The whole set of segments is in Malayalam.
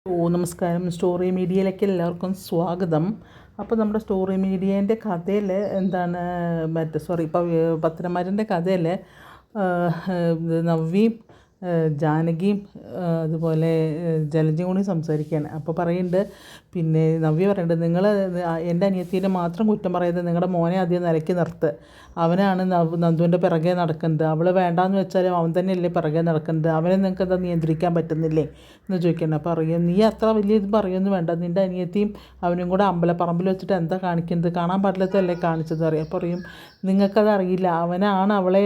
നമസ്കാരം. സ്റ്റോറി മീഡിയയിലേക്ക് എല്ലാവർക്കും സ്വാഗതം. അപ്പോൾ നമ്മുടെ സ്റ്റോറി മീഡിയേൻ്റെ കഥയിൽ പത്തനംമാരിൻ്റെ കഥയിൽ നവ്യയും ജാനകിയും അതുപോലെ ജലജയും കൂടി സംസാരിക്കുകയാണ്. അപ്പോൾ പറയുന്നുണ്ട്, പിന്നെ നവ്യ പറയുന്നുണ്ട്, നിങ്ങൾ എൻ്റെ അനിയത്തീനെ മാത്രം കുറ്റം പറയുന്നത് നിങ്ങളുടെ മോനെ ആദ്യം നിലയ്ക്ക് നിർത്ത്. അവനാണ് നന്ദുവിൻ്റെ പിറകെ നടക്കുന്നത്. അവൾ വേണ്ടാന്ന് വെച്ചാലും അവൻ തന്നെയല്ലേ പിറകെ നടക്കുന്നത്. അവനെ നിങ്ങൾക്ക് എന്താ നിയന്ത്രിക്കാൻ പറ്റുന്നില്ലേ എന്ന് ചോദിക്കണം. അപ്പോൾ പറയും, നീ അത്ര വലിയ ഇത് പറയുമെന്ന് വേണ്ട. നിൻ്റെ അനിയത്തിയും അവനും കൂടെ അമ്പലപ്പറമ്പിൽ വെച്ചിട്ട് എന്താ കാണിക്കുന്നത്? കാണാൻ പാടില്ലാത്തല്ലേ കാണിച്ചത് അറിയാം. പറയും, നിങ്ങൾക്കത് അറിയില്ല, അവനാണ് അവളെ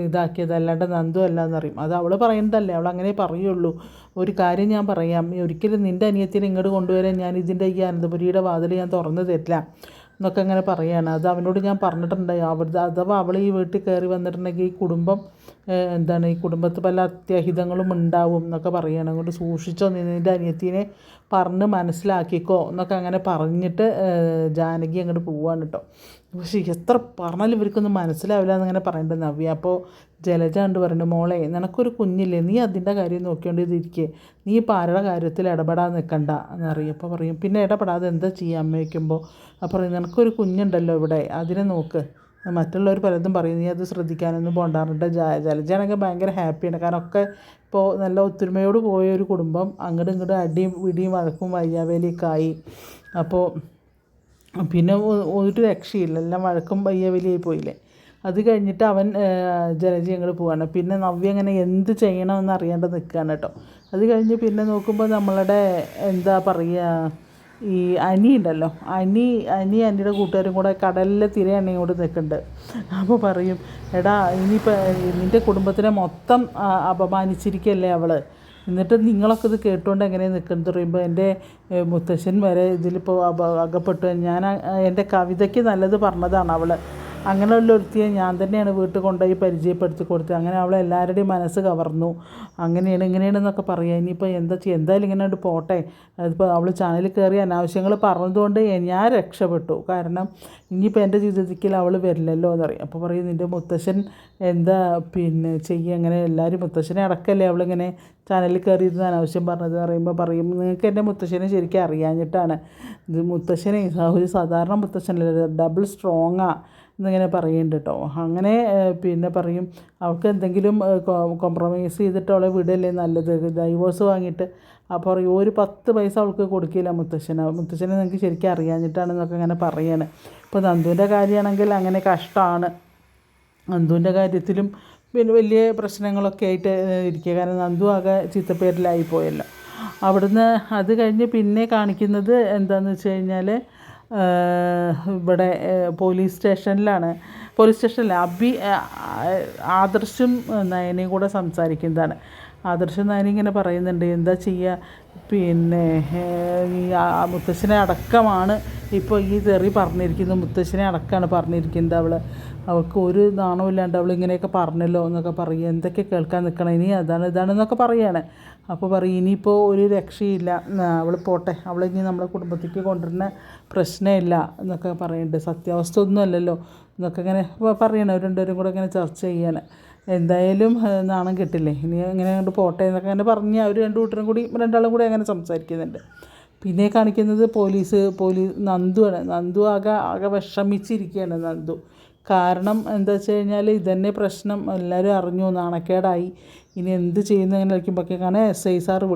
ഇതാക്കിയത്, അല്ലാണ്ട് നന്ദു അല്ല എന്നറിയും. അത് അവൾ പറയുന്നതല്ലേ, അവൾ അങ്ങനെ പറയുള്ളൂ. ഒരു കാര്യം ഞാൻ പറയാം, ഒരിക്കലും നിൻ്റെ അനിയത്തിനെ ഇങ്ങോട്ട് കൊണ്ടുവരാൻ ഞാൻ ഇതിൻ്റെ ഈ അനന്തപുരിയുടെ വാതിൽ ഞാൻ തുറന്നു തരില്ല എന്നൊക്കെ അങ്ങനെ പറയുകയാണ്. അത് അവനോട് ഞാൻ പറഞ്ഞിട്ടുണ്ട്. അഥവാ അവൾ ഈ വീട്ടിൽ കയറി വന്നിട്ടുണ്ടെങ്കിൽ ഈ കുടുംബം ഈ കുടുംബത്തിൽ പല അത്യാഹിതങ്ങളും ഉണ്ടാവും എന്നൊക്കെ പറയുകയാണ്. അതുകൊണ്ട് സൂക്ഷിച്ചോ, നിൻ്റെ അനിയത്തിനെ പറഞ്ഞ് മനസ്സിലാക്കിക്കോ എന്നൊക്കെ അങ്ങനെ പറഞ്ഞിട്ട് ജാനകി അങ്ങോട്ട് പോവാണ് കേട്ടോ. പക്ഷേ എത്ര പറഞ്ഞാലും ഇവർക്കൊന്നും മനസ്സിലാവില്ല എന്നിങ്ങനെ പറയേണ്ടത് നവ്യ. അപ്പോൾ ജലജ കണ്ട് പറയുന്നുണ്ട്, മോളെ നിനക്കൊരു കുഞ്ഞില്ലേ, നീ അതിൻ്റെ കാര്യം നോക്കിക്കൊണ്ടിരിക്കേ, നീ ഇപ്പോൾ ആരുടെ കാര്യത്തിൽ ഇടപെടാൻ നിൽക്കണ്ട എന്നറിയും. അപ്പോൾ പറയും, പിന്നെ ഇടപെടാതെ എന്താ ചെയ്യുക അമ്മ വയ്ക്കുമ്പോൾ? അപ്പോൾ പറയും, നിനക്കൊരു കുഞ്ഞുണ്ടല്ലോ ഇവിടെ, അതിനെ നോക്ക്. മറ്റുള്ളവർ പലതും പറയും, നീ അത് ശ്രദ്ധിക്കാനൊന്നും പോണ്ടാറുണ്ട്. ജലജയാണെങ്കിൽ ഭയങ്കര ഹാപ്പിയാണ്. കാരണം ഒക്കെ ഇപ്പോൾ നല്ല ഒത്തൊരുമയോട് പോയ ഒരു കുടുംബം അങ്ങോട്ടും ഇങ്ങോട്ടും അടിയും ഇടിയും വഴക്കും വയ്യാവേലിയൊക്കെ ആയി. അപ്പോൾ പിന്നെ ഒരു രക്ഷയില്ല, എല്ലാം വഴക്കും വയ്യാവേലിയായി പോയില്ലേ. അത് കഴിഞ്ഞിട്ട് അവൻ ജലജ അങ്ങോട്ട് പോവാണ്. പിന്നെ നവ്യ അങ്ങനെ എന്ത് ചെയ്യണമെന്ന് അറിയാണ്ട് നിൽക്കുകയാണ് കേട്ടോ. അത് കഴിഞ്ഞ് പിന്നെ നോക്കുമ്പോൾ നമ്മളുടെ എന്താ പറയുക, ഈ അനി ഉണ്ടല്ലോ, അനിയുടെ കൂട്ടുകാരും കൂടെ കടലിലെ തിരയാണ് കൊണ്ട് നിൽക്കുന്നുണ്ട്. അപ്പോൾ പറയും, എടാ ഇനിയിപ്പോൾ നിൻ്റെ കുടുംബത്തിനെ മൊത്തം അപമാനിച്ചിരിക്കുകയല്ലേ അവൾ, എന്നിട്ട് നിങ്ങളൊക്കെ ഇത് കേട്ടുകൊണ്ട് എങ്ങനെ നിൽക്കുന്നത് പറയുമ്പോൾ, എൻ്റെ മുത്തശ്ശൻ വരെ ഇതിലിപ്പോൾ അകപ്പെട്ടു. ഞാൻ എൻ്റെ കവിതയ്ക്ക് നല്ലത് പറഞ്ഞതാണ് അവൾ. അങ്ങനെയുള്ള ഒരുത്തിയെ ഞാൻ തന്നെയാണ് വീട്ടിൽ കൊണ്ടുപോയി പരിചയപ്പെടുത്തി കൊടുത്തത്. അങ്ങനെ അവളെ എല്ലാവരുടെയും മനസ്സ് കവർന്നു. അങ്ങനെയാണ് ഇങ്ങനെയാണെന്നൊക്കെ പറയുക. ഇനിയിപ്പോൾ എന്താ ചെയ്യുക, എന്തായാലും ഇങ്ങനെ പോട്ടെ. അതിപ്പോൾ അവൾ ചാനലിൽ കയറി അനാവശ്യങ്ങൾ പറഞ്ഞതുകൊണ്ട് ഞാൻ രക്ഷപ്പെട്ടു. കാരണം ഇനിയിപ്പോൾ എൻ്റെ ജീവിതത്തിൽ അവൾ വരില്ലല്ലോ എന്നറിയാം. അപ്പോൾ പറയും, നിൻ്റെ മുത്തശ്ശൻ എന്താ പിന്നെ ചെയ്യുക, അങ്ങനെ എല്ലാവരും മുത്തശ്ശനെ അടക്കല്ലേ അവളിങ്ങനെ ചാനലിൽ കയറിയിരുന്ന് അനാവശ്യം പറഞ്ഞത് പറയുമ്പോൾ പറയും, നിങ്ങൾക്ക് എൻ്റെ മുത്തശ്ശനെ ശരിക്കും അറിയാഞ്ഞിട്ടാണ്. ഇത് മുത്തശ്ശനെ ഒരു സാധാരണ മുത്തശ്ശനല്ല, ഡബിൾ സ്ട്രോങ്ങാണ് എന്നിങ്ങനെ പറയുന്നുണ്ട് കേട്ടോ. അങ്ങനെ പിന്നെ പറയും, അവൾക്ക് എന്തെങ്കിലും കോംപ്രമൈസ് ചെയ്തിട്ട് അവളെ വിടല്ലേ നല്ലത്, ഡൈവോഴ്സ് വാങ്ങിയിട്ട്. അപ്പോൾ പറയും, ഒരു 10 പൈസ അവൾക്ക് കൊടുക്കില്ല മുത്തശ്ശനെ നിങ്ങൾക്ക് ശരിക്കും അറിയാഞ്ഞിട്ടാണെന്നൊക്കെ അങ്ങനെ പറയാണ്. ഇപ്പോൾ നന്ദുവിൻ്റെ കാര്യമാണെങ്കിൽ അങ്ങനെ കഷ്ടമാണ്. നന്ദുവിൻ്റെ കാര്യത്തിലും പിന്നെ വലിയ പ്രശ്നങ്ങളൊക്കെ ആയിട്ട് ഇരിക്കുക. കാരണം നന്ദു ആകെ ചീത്തപ്പേരിലായി പോയല്ലോ. അവിടുന്ന് അത് കഴിഞ്ഞ് പിന്നെ കാണിക്കുന്നത് എന്താണെന്ന് വെച്ച് കഴിഞ്ഞാൽ, ഇവിടെ പോലീസ് സ്റ്റേഷനിൽ ആദർശും നയനയും കൂടെ സംസാരിക്കുന്നതാണ്. ആദർശും നയന ഇങ്ങനെ പറയുന്നുണ്ട്, എന്താ ചെയ്യുക, പിന്നെ ഈ മുത്തശ്ശനെ അടക്കമാണ് ഇപ്പോൾ ഈ തെറി പറഞ്ഞിരിക്കുന്നത്, മുത്തശ്ശനെ അടക്കമാണ് പറഞ്ഞിരിക്കുന്നത്. അവൾക്ക് ഒരു നാണമില്ലാണ്ട് അവൾ ഇങ്ങനെയൊക്കെ പറഞ്ഞല്ലോ എന്നൊക്കെ പറയുക. എന്തൊക്കെ കേൾക്കാൻ നിൽക്കണം, ഇനി ഇതാണെന്നൊക്കെ പറയുകയാണ്. അപ്പോൾ പറയും, ഇനിയിപ്പോൾ ഒരു രക്ഷയില്ല, അവൾ പോട്ടെ, അവളിനി നമ്മളെ കുടുംബത്തേക്ക് കൊണ്ടുവരുന്ന പ്രശ്നമില്ല എന്നൊക്കെ പറയുന്നുണ്ട്. സത്യാവസ്ഥ ഒന്നും അല്ലല്ലോ എന്നൊക്കെ ഇങ്ങനെ പറയണം. അവർ രണ്ടുപേരും കൂടെ ഇങ്ങനെ ചർച്ച ചെയ്യാൻ. എന്തായാലും നാണം കിട്ടില്ലേ, ഇനി ഇങ്ങനെ കൊണ്ട് പോട്ടെ എന്നൊക്കെ അങ്ങനെ പറഞ്ഞ് അവർ രണ്ടാളും കൂടി അങ്ങനെ സംസാരിക്കുന്നുണ്ട്. പിന്നെ കാണിക്കുന്നത് പോലീസ് നന്ദുവാണ്. നന്ദു ആകെ വിഷമിച്ചിരിക്കുകയാണ് നന്ദു. കാരണം എന്താ വെച്ച് കഴിഞ്ഞാൽ, ഇതന്നെ പ്രശ്നം, എല്ലാവരും അറിഞ്ഞു, നാണക്കേടായി, ഇനി എന്ത് ചെയ്യുന്നു അങ്ങനെ വിളിക്കുമ്പോഴേക്കാണ് CI സാറ്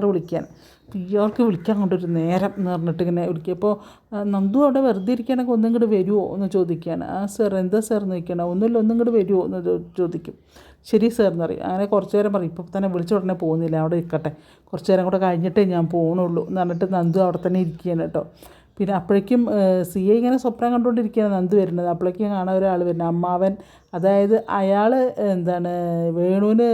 വിളിക്കാൻ. ഇയാൾക്ക് വിളിക്കാൻ കൊണ്ടൊരു നേരം എന്ന് പറഞ്ഞിട്ട് ഇങ്ങനെ വിളിക്കുക. അപ്പോൾ നന്ദു അവിടെ വെറുതെ ഇരിക്കുകയാണെങ്കിൽ ഒന്നും ഇങ്ങോട്ട് വരുമോ എന്ന് ചോദിക്കുകയാണ്. സാർ എന്താ സാർ എന്ന് ചോദിക്കുകയാണ്. ഒന്നുമില്ല, ഒന്നും ഇങ്ങോട്ട് വരുമോ എന്ന് ചോദിക്കും. ശരി സാർ എന്ന് പറയും. അങ്ങനെ കുറച്ച് നേരം പറയും, ഇപ്പോൾ തന്നെ വിളിച്ച ഉടനെ പോകുന്നില്ല, അവിടെ ഇരിക്കട്ടെ, കുറച്ച് നേരം കൂടെ കഴിഞ്ഞിട്ടേ ഞാൻ പോകണുള്ളൂ എന്ന് പറഞ്ഞിട്ട് നന്ദു അവിടെ തന്നെ ഇരിക്കുകയാണ് കേട്ടോ. പിന്നെ അപ്പോഴേക്കും CI ഇങ്ങനെ സ്വപ്നം കണ്ടുകൊണ്ടിരിക്കുകയാണ് നന്ദു വരുന്നത്. അപ്പോഴേക്കും കാണാൻ ഒരാൾ വരുന്നത്, അമ്മാവൻ. അതായത് അയാൾ വേണുവിന്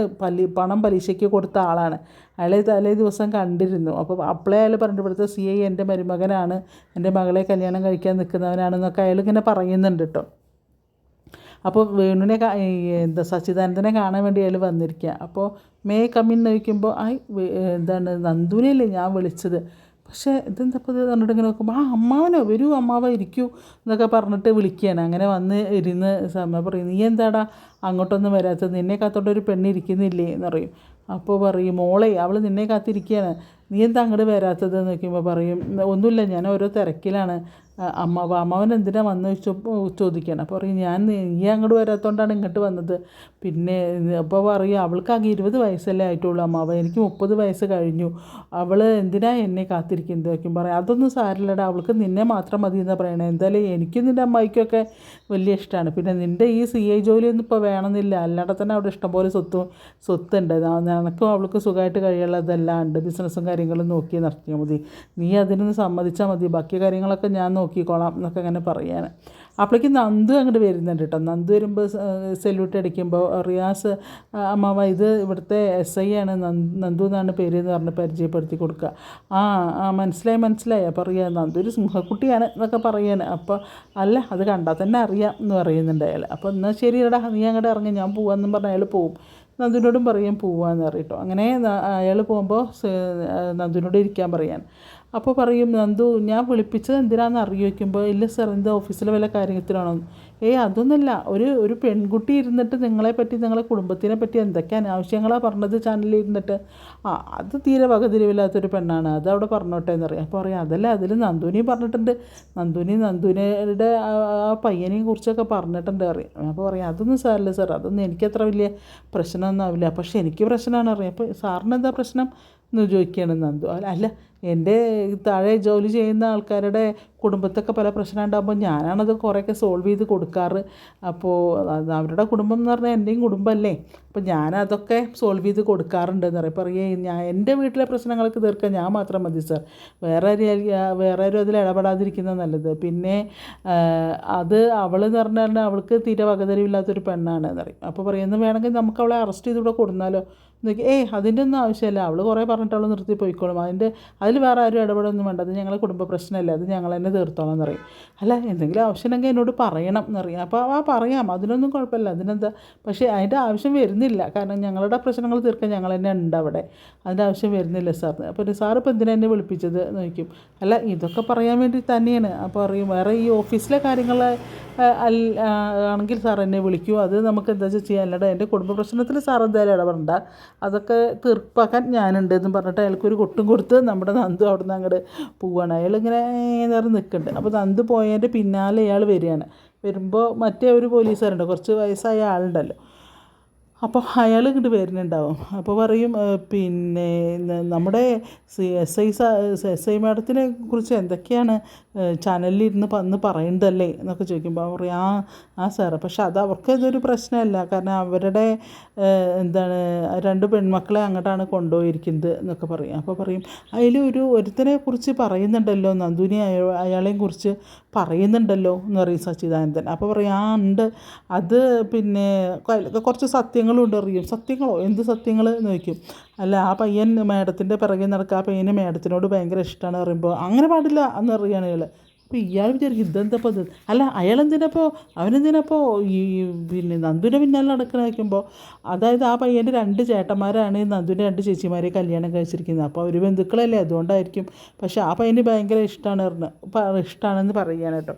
പണം പലിശയ്ക്ക് കൊടുത്ത ആളാണ്. അയാളെ തലേ ദിവസം കണ്ടിരുന്നു. അപ്പോൾ അപ്പോഴേ അയാൾ പറഞ്ഞിട്ട്, ഇവിടുത്തെ CI എൻ്റെ മരുമകനാണ്, എൻ്റെ മകളെ കല്യാണം കഴിക്കാൻ നിൽക്കുന്നവനാണെന്നൊക്കെ അയാൾ ഇങ്ങനെ പറയുന്നുണ്ട് കേട്ടോ. അപ്പോൾ വേണുവിനെ സച്ചിദാനന്ദനെ കാണാൻ വേണ്ടി അയാൾ വന്നിരിക്കുക. അപ്പോൾ മേ കമ്മിൻ ചോദിക്കുമ്പോൾ നന്ദുവിനെയല്ലേ ഞാൻ വിളിച്ചത്, പക്ഷേ ഇതെന്തപ്പോൾ ഇത് പറഞ്ഞിട്ട് ഇങ്ങനെ നോക്കുമ്പോൾ, അമ്മാവനോ, വരൂ അമ്മാവ ഇരിക്കൂ എന്നൊക്കെ പറഞ്ഞിട്ട് വിളിക്കുകയാണ്. അങ്ങനെ വന്ന് ഇരുന്ന് സമയം പറയും, നീ എന്താടാ അങ്ങോട്ടൊന്നും വരാത്തത്, നിന്നെ കാത്തോണ്ടൊരു പെണ്ണ് ഇരിക്കുന്നില്ലേ എന്ന് പറയും. അപ്പോൾ പറയും മോളെ അവൾ നിന്നെ കാത്തിരിക്കുകയാണ്, നീ എന്താ അങ്ങോട്ട് വരാത്തത് എന്ന് നോക്കുമ്പോൾ പറയും ഒന്നുമില്ല ഞാൻ ഓരോ തിരക്കിലാണ്. അമ്മാവൻ എന്തിനാ വന്ന് ചോദിക്കുകയാണ്. അപ്പോൾ പറയും ഞാൻ നീ അങ്ങോട്ട് വരാത്തതുകൊണ്ടാണ് ഇങ്ങോട്ട് വന്നത്. പിന്നെ അപ്പോൾ പറയും അവൾക്കാകെ 20 വയസ്സല്ലേ ആയിട്ടുള്ളൂ അമ്മാവൻ, എനിക്ക് 30 വയസ്സ് കഴിഞ്ഞു, അവൾ എന്തിനാ എന്നെ കാത്തിരിക്കുന്നത് വയ്ക്കും. പറയും അതൊന്നും സാരില്ലടാ, അവൾക്ക് നിന്നെ മാത്രം മതി എന്നാണ് പറയണത്. എന്തായാലും എനിക്കും നിൻ്റെ അമ്മായിക്കൊക്കെ വലിയ ഇഷ്ടമാണ്. പിന്നെ നിൻ്റെ ഈ CI ജോലിയൊന്നും ഇപ്പോൾ വേണമെന്നില്ല, അല്ലാതെ തന്നെ അവിടെ ഇഷ്ടംപോലെ സ്വത്തുണ്ട്, നിനക്കും അവൾക്ക് സുഖമായിട്ട് കഴിയുള്ളതെല്ലാം ഉണ്ട്, ബിസിനസ്സും കാര്യങ്ങളും നോക്കി നടത്തിയാൽ മതി, നീ അതിനൊന്ന് സമ്മതിച്ചാൽ മതി, ബാക്കി കാര്യങ്ങളൊക്കെ ഞാൻ നോക്കിക്കോളാം എന്നൊക്കെ അങ്ങനെ പറയാൻ. അപ്പോഴേക്കും നന്ദു അങ്ങോട്ട് വരുന്നുണ്ട് കേട്ടോ. നന്ദു വരുമ്പോൾ സല്യൂട്ട് അടിക്കുമ്പോൾ റിയാസ് അമ്മാവ ഇത് ഇവിടുത്തെ SI ആണ്, നന്ദു എന്നാണ് പേര് എന്ന് പറഞ്ഞ് പരിചയപ്പെടുത്തി കൊടുക്കുക. മനസ്സിലായി. അപ്പോൾ അറിയാം നന്ദു ഒരു സിംഹക്കുട്ടിയാണ് എന്നൊക്കെ പറയാണ്. അപ്പോൾ അല്ല അത് കണ്ടാൽ തന്നെ അറിയാം എന്ന് പറയുന്നുണ്ട് അയാൾ. അപ്പോൾ എന്നാൽ ശരിയടാ നീ അങ്ങോട്ട് ഇറങ്ങി, ഞാൻ പോവാമെന്നും പറഞ്ഞ് അയാൾ പോവും. നന്ദുവിനോടും പറയും പോവാന്ന് പറയട്ടോ. അങ്ങനെ അയാൾ പോകുമ്പോൾ നന്ദുവിനോട് ഇരിക്കാൻ പറയാൻ. അപ്പോൾ പറയും നന്ദു ഞാൻ വിളിപ്പിച്ചത് എന്തിനാണെന്ന് അറിയിക്കുമ്പോൾ ഇല്ല സാർ എന്താ ഓഫീസിലെ വല്ല കാര്യത്തിലാണോ? അതൊന്നുമല്ല, ഒരു പെൺകുട്ടി ഇരുന്നിട്ട് നിങ്ങളെപ്പറ്റി നിങ്ങളെ കുടുംബത്തിനെ പറ്റി എന്തൊക്കെ അനാവശ്യങ്ങളാണ് പറഞ്ഞത് ചാനലിൽ ഇരുന്നിട്ട്. അത് തീരെ വകതിരിവില്ലാത്തൊരു പെണ്ണാണ്, അത് അവിടെ പറഞ്ഞോട്ടെ എന്നറിയാം. അപ്പോൾ പറയാം അതല്ല അതിൽ നന്ദുവിനെയും പറഞ്ഞിട്ടുണ്ട്, നന്ദുവിൻ്റെ ആ പയ്യനെയും കുറിച്ചൊക്കെ പറഞ്ഞിട്ടുണ്ട് അറിയാം. അപ്പോൾ പറയാം അതൊന്നും സാറില്ല സാർ, അതൊന്നും എനിക്കത്ര വലിയ പ്രശ്നമൊന്നും ആവില്ല, പക്ഷേ എനിക്ക് പ്രശ്നമാണ് അറിയാം. അപ്പോൾ സാറിന് എന്താ പ്രശ്നം എന്ന് ചോദിക്കുകയാണ് നന്ദു. അല്ല എൻ്റെ താഴെ ജോലി ചെയ്യുന്ന ആൾക്കാരുടെ കുടുംബത്തൊക്കെ പല പ്രശ്നം ഉണ്ടാകുമ്പോൾ ഞാനാണത് കുറേയൊക്കെ സോൾവ് ചെയ്ത് കൊടുക്കാറ്. അപ്പോൾ അവരുടെ കുടുംബം എന്ന് പറഞ്ഞാൽ എൻ്റെയും കുടുംബമല്ലേ, അപ്പോൾ ഞാനതൊക്കെ സോൾവ് ചെയ്ത് കൊടുക്കാറുണ്ടെന്ന് പറയും. ഞാൻ എൻ്റെ വീട്ടിലെ പ്രശ്നങ്ങൾക്ക് തീർക്കാൻ ഞാൻ മാത്രം മതി സാർ, വേറെ ആരും അതിൽ ഇടപെടാതിരിക്കുന്നത് നല്ലത്. പിന്നെ അത് അവളെന്ന് പറഞ്ഞാൽ അവൾക്ക് തീരെ വകതിരിവില്ലാത്തൊരു പെണ്ണാണ് എന്നറിയും. അപ്പോൾ പറയുന്നത് വേണമെങ്കിൽ നമുക്ക് അവളെ അറസ്റ്റ് ചെയ്ത് ഇവിടെ കൊടുന്നാലോ എന്നൊക്കെ. അതിൻ്റെ ഒന്നും ആവശ്യമില്ല, അവൾ കുറേ പറഞ്ഞിട്ട് അവൾ നിർത്തി പോയിക്കോളും, അതിൽ വേറെ ആരും ഇടപെടൊന്നും വേണ്ട, അത് ഞങ്ങളെ കുടുംബ പ്രശ്നമല്ല, അത് ഞങ്ങൾ തന്നെ തീർത്തോളം എന്നറിയും. അല്ല എന്തെങ്കിലും ആവശ്യമുണ്ടെങ്കിൽ എന്നോട് പറയണം എന്നറിയാം. അപ്പോൾ പറയാം, അതിനൊന്നും കുഴപ്പമില്ല, അതിനെന്താ. പക്ഷേ അതിൻ്റെ ആവശ്യം വരുന്നില്ല, കാരണം ഞങ്ങളുടെ പ്രശ്നങ്ങൾ തീർക്കാൻ ഞങ്ങൾ തന്നെ ഉണ്ട് അവിടെ, അതിൻ്റെ ആവശ്യം വരുന്നില്ല സാറിന്. അപ്പോൾ സാർ ഇപ്പോൾ എന്തിനാ എന്നെ വിളിപ്പിച്ചത് എന്ന് ചോദിക്കും. അല്ല ഇതൊക്കെ പറയാൻ വേണ്ടി തന്നെയാണ്. അപ്പോൾ അറിയും വേറെ ഈ ഓഫീസിലെ കാര്യങ്ങൾ ആണെങ്കിൽ സാർ എന്നെ വിളിക്കൂ, അത് നമുക്ക് എന്താ ചെയ്യാൻ, അല്ലാതെ എൻ്റെ കുടുംബ പ്രശ്നത്തിൽ സാർ എന്തായാലും ഇടപെടണ്ട, അതൊക്കെ തീർപ്പാക്കാൻ ഞാനുണ്ട് എന്നും പറഞ്ഞിട്ട് അയാൾക്കൊരു കൊട്ടും കൊടുത്ത് നമ്മുടെ നന്ദു അവിടെ നിന്ന് അങ്ങോട്ട് പോവുകയാണ്. അയാളിങ്ങനെ നേരം നിൽക്കുന്നുണ്ട്. അപ്പോൾ നന്ദു പോയതിൻ്റെ പിന്നാലെ അയാൾ വരികയാണ്. വരുമ്പോൾ മറ്റേ ഒരു പോലീസുകാരുണ്ട്, കുറച്ച് വയസ്സായ ആളുണ്ടല്ലോ, അപ്പോൾ അയാൾ ഇങ്ങോട്ട് വരുന്നുണ്ടാവും. അപ്പോൾ പറയും പിന്നെ നമ്മുടെ SI മാഡത്തിനെ കുറിച്ച് എന്തൊക്കെയാണ് ചാനലിൽ ഇരുന്ന് പറയുന്നതല്ലേ എന്നൊക്കെ ചോദിക്കുമ്പോൾ പറയും സാറ്, പക്ഷെ അത് അവർക്ക് ഇതൊരു പ്രശ്നമല്ല, കാരണം അവരുടെ എന്താണ് 2 പെൺമക്കളെ അങ്ങോട്ടാണ് കൊണ്ടുപോയിരിക്കുന്നത് എന്നൊക്കെ പറയും. അപ്പോൾ പറയും ഒരുത്തനെ കുറിച്ച് പറയുന്നുണ്ടല്ലോ, നന്ദുവിനെ അയാളെയും കുറിച്ച് പറയുന്നുണ്ടല്ലോ എന്ന് പറയും സച്ചിദാനന്ദൻ. അപ്പോൾ പറയും ഉണ്ട്, അത് പിന്നെ കുറച്ച് സത്യങ്ങളും ഉണ്ട് അറിയും. സത്യങ്ങളോ, എന്ത് സത്യങ്ങൾ എന്ന് ചോദിക്കും. അല്ല ആ പയ്യൻ മേഡത്തിൻ്റെ പിറകെ നടക്കുക, ആ പയ്യന് മേഡത്തിനോട് ഭയങ്കര ഇഷ്ടമാണ് പറയുമ്പോൾ അങ്ങനെ പാടില്ല എന്ന് അറിയാണ് അയാൾ. അപ്പോൾ ഇയാൾ വിചാരിക്കും ഇതെന്തപ്പോൾ ഇത്, അല്ല അവനെന്തിനപ്പോൾ ഈ പിന്നെ നന്ദുവിൻ്റെ പിന്നാലെ നടക്കണ വയ്ക്കുമ്പോൾ, അതായത് ആ പയ്യൻ്റെ 2 ചേട്ടന്മാരാണ് നന്ദുവിൻ്റെ 2 ചേച്ചിമാരെ കല്യാണം കഴിച്ചിരിക്കുന്നത്, അപ്പോൾ അവർ ബന്ധുക്കളല്ലേ, അതുകൊണ്ടായിരിക്കും. പക്ഷേ ആ പയ്യന് ഭയങ്കര ഇഷ്ടമാണെന്ന് പറയുകയാണ് കേട്ടോ.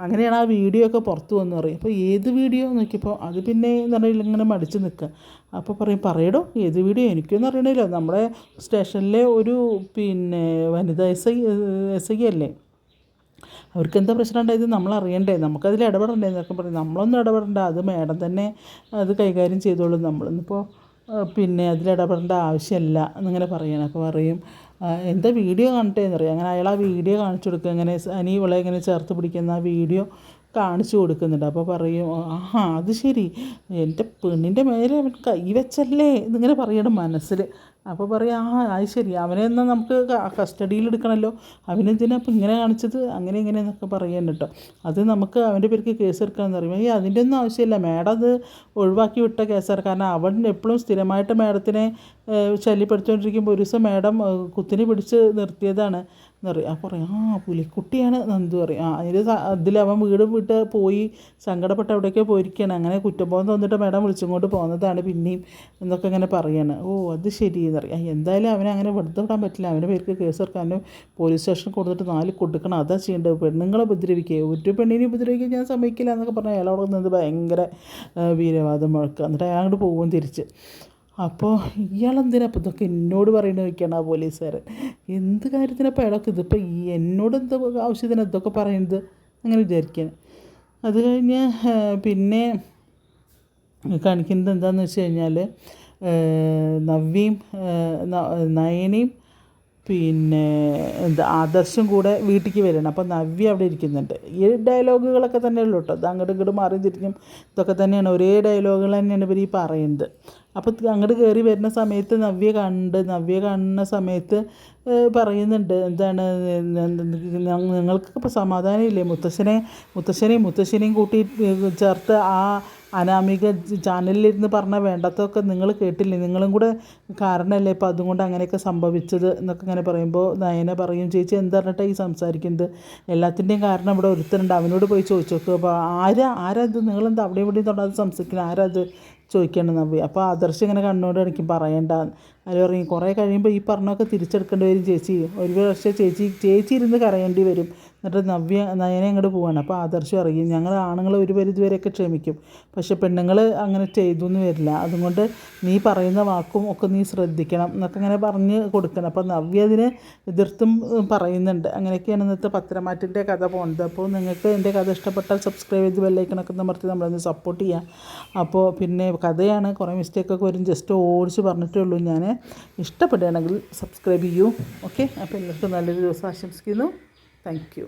അങ്ങനെയാണ് ആ വീഡിയോ ഒക്കെ പുറത്ത് വന്ന് പറയും. അപ്പോൾ ഏത് വീഡിയോ നോക്കിയപ്പോൾ അത് പിന്നെ എന്ന് പറഞ്ഞാൽ ഇങ്ങനെ മടിച്ച് നിൽക്കുക. അപ്പോൾ പറയടോ ഏത് വീഡിയോ, എനിക്കൊന്നും അറിയണില്ല, നമ്മുടെ സ്റ്റേഷനിലെ ഒരു പിന്നെ വനിതാ SI അല്ലേ, അവർക്ക് എന്താ പ്രശ്നം ഉണ്ടായത് നമ്മൾ അറിയണ്ടേ, നമുക്കതിൽ ഇടപെടണ്ടേ എന്നൊക്കെ പറയും. നമ്മളൊന്നും ഇടപെടണ്ട, അത് മേഡം തന്നെ അത് കൈകാര്യം ചെയ്തോളും, നമ്മളിന്നിപ്പോൾ പിന്നെ അതിലിടപെടേണ്ട ആവശ്യമില്ല എന്നിങ്ങനെ പറയണം. അപ്പോൾ പറയും എന്താ വീഡിയോ കാണട്ടെ എന്നറിയാം. അങ്ങനെ അയാൾ ആ വീഡിയോ കാണിച്ചു കൊടുക്കുക, ഇങ്ങനെ അനി ഇവളെ ഇങ്ങനെ ചേർത്ത് പിടിക്കുന്ന ആ വീഡിയോ കാണിച്ചു കൊടുക്കുന്നുണ്ട്. അപ്പോൾ പറയും അത് ശരി, എൻ്റെ പെണ്ണിൻ്റെ മേലെ അവൻ കൈ വെച്ചല്ലേ എന്നിങ്ങനെ പറയണം മനസ്സിൽ. അപ്പോൾ പറയാം അത് ശരി, അവനെ എന്നാൽ നമുക്ക് കസ്റ്റഡിയിൽ എടുക്കണമല്ലോ, അവനെന്തിനാ അപ്പോൾ ഇങ്ങനെ കാണിച്ചത്, അങ്ങനെ ഇങ്ങനെ എന്നൊക്കെ പറയാൻ കേട്ടോ. അത് നമുക്ക് അവൻ്റെ പേർക്ക് കേസ് എടുക്കാമെന്ന് പറയും. അതിൻ്റെ ഒന്നും ആവശ്യമില്ല, മാഡം അത് ഒഴിവാക്കി വിട്ട കേസാണ്, കാരണം അവൻ എപ്പോഴും സ്ഥിരമായിട്ട് മാഡത്തിനെ ശല്യപ്പെടുത്തിക്കൊണ്ടിരിക്കുമ്പോൾ ഒരു ദിവസം മാഡം കുത്തിനെ പിടിച്ച് നിർത്തിയതാണ് എന്ന് പറയും. അപ്പോൾ പറയും പുലിക്കുട്ടിയാണ് നന്ദു പറയും. അതിലവൻ വീട് വിട്ട് പോയി സങ്കടപ്പെട്ട് എവിടേക്കോ പോയിരിക്കുകയാണ്, അങ്ങനെ കുറ്റബോധം തോന്നിട്ട് മാഡം വിളിച്ചുകൊണ്ട് പോകുന്നതാണ് പിന്നെയും എന്നൊക്കെ ഇങ്ങനെ പറയാണ്. അത് ശരി എന്നറിയാം. എന്തായാലും അവനെ അങ്ങനെ വെറുതെ വിടാൻ പറ്റില്ല, അവൻ്റെ പേർക്ക് കേസ് എടുക്കാനും പോലീസ് സ്റ്റേഷനിൽ കൊടുത്തിട്ട് 4 കൊടുക്കണം, അതാ ചെയ്യേണ്ടത്. പെണ്ണുങ്ങളെ ഉപദ്രവിക്കുക, ഒരു പെണ്ണിനെ ഉപദ്രവിക്കുക ഞാൻ സമ്മതിക്കില്ല എന്നൊക്കെ പറഞ്ഞാൽ അയാൾ അവിടെ നിന്ന് ഭയങ്കര വീരവാദം മുഴക്കുക. എന്നിട്ട് അയാൾ അങ്ങോട്ട് പോകും തിരിച്ച്. അപ്പോൾ ഇയാളെന്തിനാ അപ്പോൾ ഇതൊക്കെ എന്നോട് പറയുന്നത് ചോദിക്കുകയാണ് ആ പോലീസുകാരൻ. എന്ത് കാര്യത്തിനപ്പോൾ അയാൾക്ക് ഇതിപ്പോൾ എന്നോട് എന്താ ആവശ്യത്തിന് ഇതൊക്കെ പറയുന്നത് അങ്ങനെ വിചാരിക്കാൻ. അത് കഴിഞ്ഞ് പിന്നെ കാണിക്കുന്നത് എന്താണെന്ന് വെച്ച് കഴിഞ്ഞാൽ നവ്യയും നയനയും പിന്നെ എന്താ ആദർശം കൂടെ വീട്ടിലേക്ക് വരണം. അപ്പോൾ നവ്യ അവിടെ ഇരിക്കുന്നുണ്ട്. ഈ ഡയലോഗുകളൊക്കെ തന്നെ ഉള്ളൂ കേട്ടോ. അത് അങ്ങോട്ടും ഇങ്ങോട്ടും മാറി തിരിഞ്ഞും ഇതൊക്കെ തന്നെയാണ്, ഒരേ ഡയലോഗുകൾ തന്നെയാണ് ഇവർ ഈ പറയുന്നത്. അപ്പോൾ അങ്ങോട്ട് കയറി വരുന്ന സമയത്ത് നവ്യ കാണുന്ന സമയത്ത് പറയുന്നുണ്ട്, എന്താണ് നിങ്ങൾക്കിപ്പോൾ സമാധാനമില്ലേ, മുത്തശ്ശനെയും കൂട്ടി ചേർത്ത് ആ അനാമിക ചാനലിലിരുന്ന് പറഞ്ഞാൽ വേണ്ടാത്തതൊക്കെ നിങ്ങൾ കേട്ടില്ലേ, നിങ്ങളും കൂടെ കാരണമല്ലേ ഇപ്പോൾ അതുകൊണ്ട് അങ്ങനെയൊക്കെ സംഭവിച്ചത് എന്നൊക്കെ ഇങ്ങനെ പറയുമ്പോൾ നയന പറയും, ചേച്ചി എന്താ പറഞ്ഞിട്ടാണ് ഈ സംസാരിക്കുന്നത്, എല്ലാത്തിൻ്റെയും കാരണം ഇവിടെ ഒരുത്തരുണ്ട്, അവനോട് പോയി ചോദിച്ചു നോക്കുക. അപ്പോൾ ആരാ ഇത്, നിങ്ങളെന്താ അവിടെ ഇവിടെയും തൊടാതെ സംസാരിക്കുന്നത്, ആരാ അത് ചോദിക്കണം നവ്യ. അപ്പോൾ ആദർശം ഇങ്ങനെ കണ്ണോട് ഇടയ്ക്കും പറയണ്ട. അതിൽ പറയും കുറേ കഴിയുമ്പോൾ ഈ പറഞ്ഞൊക്കെ തിരിച്ചെടുക്കേണ്ടി വരും ചേച്ചി, ഒരു പക്ഷേ ചേച്ചി ഇരുന്ന് കരയേണ്ടി വരും. എന്നിട്ട് നയനെ അങ്ങോട്ട് പോവാണ്. അപ്പോൾ ആദർശം അറിയും, ഞങ്ങൾ ആണുങ്ങൾ ഒരു പരിധി വരെയൊക്കെ ക്ഷമിക്കും, പക്ഷെ പെണ്ണുങ്ങൾ അങ്ങനെ ചെയ്തു എന്ന് വരില്ല, അതുകൊണ്ട് നീ പറയുന്ന വാക്കും ഒക്കെ നീ ശ്രദ്ധിക്കണം എന്നൊക്കെ ഇങ്ങനെ പറഞ്ഞ് കൊടുക്കണം. അപ്പോൾ നവ്യ അതിന് എതിർത്തും പറയുന്നുണ്ട്. അങ്ങനെയൊക്കെയാണ് ഇന്നത്തെ പത്രമാറ്റിൻ്റെ കഥ പോകുന്നത്. അപ്പോൾ നിങ്ങൾക്ക് എൻ്റെ കഥ ഇഷ്ടപ്പെട്ടാൽ സബ്സ്ക്രൈബ് ചെയ്ത് ബെല്ലൈക്കണൊക്കെ അമർത്തി നമ്മളൊന്ന് സപ്പോർട്ട് ചെയ്യാം. അപ്പോൾ പിന്നെ കഥയാണ്, കുറേ മിസ്റ്റേക്കൊക്കെ വരും, ജസ്റ്റ് ഓടിച്ച് പറഞ്ഞിട്ടേ ഉള്ളൂ ഞാൻ. ഇഷ്ടപ്പെടുകയാണെങ്കിൽ സബ്സ്ക്രൈബ് ചെയ്യൂ. ഓക്കെ, അപ്പോൾ എല്ലാവർക്കും നല്ലൊരു ദിവസം ആശംസിക്കുന്നു. Thank you.